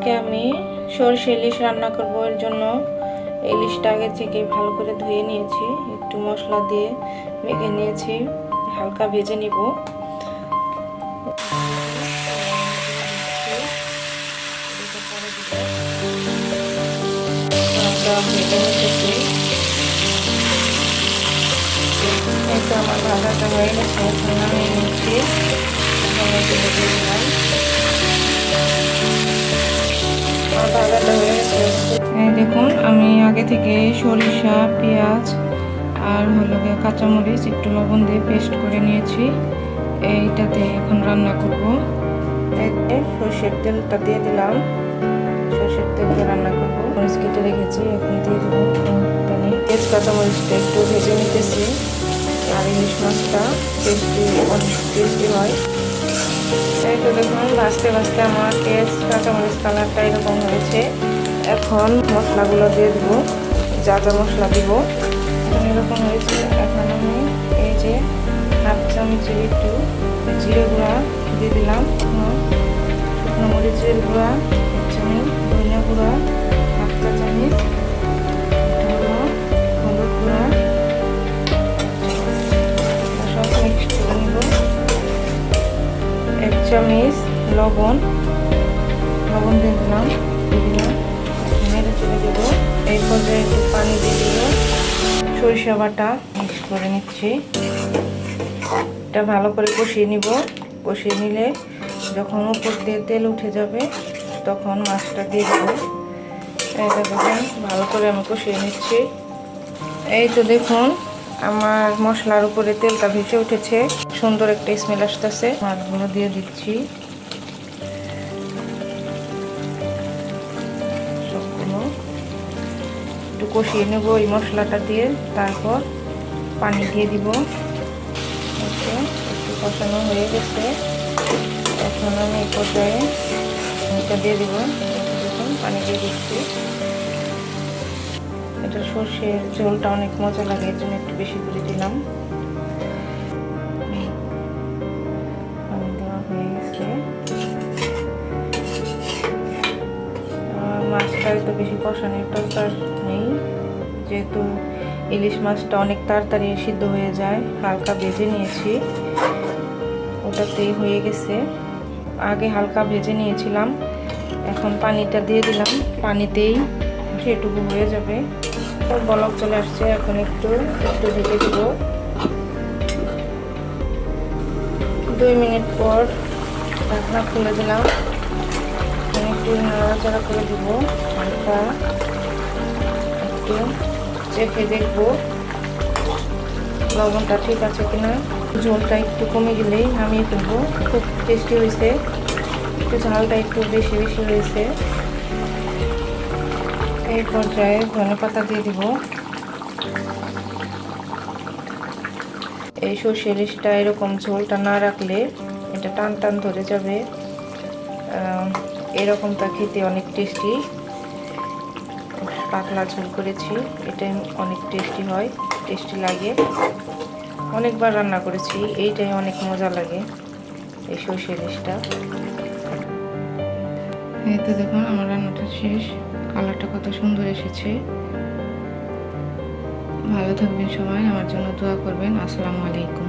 আজকে আমি সরষে ইলিশ রান্না করব। এর জন্য ইলিশটা আগে থেকে ভালো করে ধুয়ে নিয়েছি, একটু মশলা দিয়ে মেখে নিয়েছি, হালকা ভেজে নিব। আমার ভাজাটা হয়ে গেছে, এখন নামিয়ে নিচ্ছি। দেখুন, আমি আগে থেকে সরিষা, পেঁয়াজ আর কাঁচামরিচ একটু লবণ দিয়ে পেস্ট করে নিয়েছি। এইটাতে এখন রান্না করব। সর্ষের তেলটা দিয়ে দিলাম, সর্ষের তেল দিয়ে রান্না করবো। মরিচ কেটে রেখেছি, এখন দিয়ে দেবো তেজপাতা। মরিচটা একটু ভেজে নিতেছি। আর ইলিশ মাছটা অনেক টেস্টি হয়। এই তো দেখুন, ভাজতে ভাজতে আমার পেঁয়াজ কাঁচামরিচ কালারটা এরকম হয়েছে। এখন মশলাগুলো দিয়ে দেবো, যা যা মশলা দিব এরকম হয়েছে। এখন আমি এই যে হাফ চামচের একটু জিরে গুঁড়া দিয়ে দিলাম, শুকনো মরিচের গুঁড়া 1 চামচ, ধনিয়া গুঁড়া 1 চা চামচ, হলুদ গুঁড়া সব মিক্স করে নেব। 1 চামচ লবণ দিয়ে দিলাম, নেড়ে চলে দেবো। এই পর্যায়ে একটু পানি দিয়ে দিব। সরিষা বাটা মিক্স করে নিচ্ছি। এটা ভালো করে কষিয়ে নিব। কষিয়ে নিলে যখন উপর দিয়ে তেল উঠে যাবে তখন মাছটা দিয়ে দেবো। এটা দেখুন, ভালো করে আমি কষিয়ে নিচ্ছি। এই তো দেখুন, আমার মশলার উপরে তেলটা ভেসে উঠেছে, সুন্দর একটা স্মেল আসতেছে। মাছগুলো দিয়ে দিচ্ছি, সবগুলো একটু কষিয়ে নেব এই মশলাটা দিয়ে। তারপর পানি দিয়ে দিব। একটু কষানো হয়ে গেছে, এখন আমি এই পর্যায়ে এটা দিয়ে দিব। দেখুন, পানি দিয়ে দিচ্ছি। এটা সর্ষের ঝোলটা অনেক মজা লাগে, এর জন্য একটু বেশি করে দিলাম। পানি দেওয়া হয়ে গেছে। মাছটা তো বেশি কষানোর দরকার নেই, যেহেতু ইলিশ মাছটা অনেক তাড়াতাড়ি সিদ্ধ হয়ে যায়। হালকা ভেজে নিয়েছি, ওটাতেই হয়ে গেছে। আগে হালকা ভেজে নিয়েছিলাম, এখন পানিটা দিয়ে দিলাম, পানিতেই সেটুকু হয়ে যাবে। বলক চলে আসছে, এখন একটু ঢেকে দেব। 2 মিনিট পর ঢাকনা খুলে দিলাম, একটু নাড়াচাড়া করে দিব। হালকা একটু চেখে দেখবো লবণটা ঠিক আছে কিনা। ঝোলটা একটু কমে গেলেই নামিয়ে ফেলবো। খুব টেস্টি হয়েছে, একটু ঝালটা একটু বেশি হয়েছে। এই পর্যায়ে ধনেপাতা দিয়ে দিব। এই সর্ষে ইলিশটা এরকম ঝোলটা না রাখলে এটা টান ধরে যাবে। এরকমটা খেতে অনেক টেস্টি। পাতলা ঝোল করেছি, এটা অনেক টেস্টি হয়, টেস্টি লাগে। অনেকবার রান্না করেছি, এইটাই অনেক মজা লাগে এই সর্ষে ইলিশটা। এই তো দেখুন, আমার রান্নাটা শেষ। কালারটা কত সুন্দর এসেছে। ভালো থাকবেন সবাই, আমার জন্য দোয়া করবেন। আসসালামু আলাইকুম।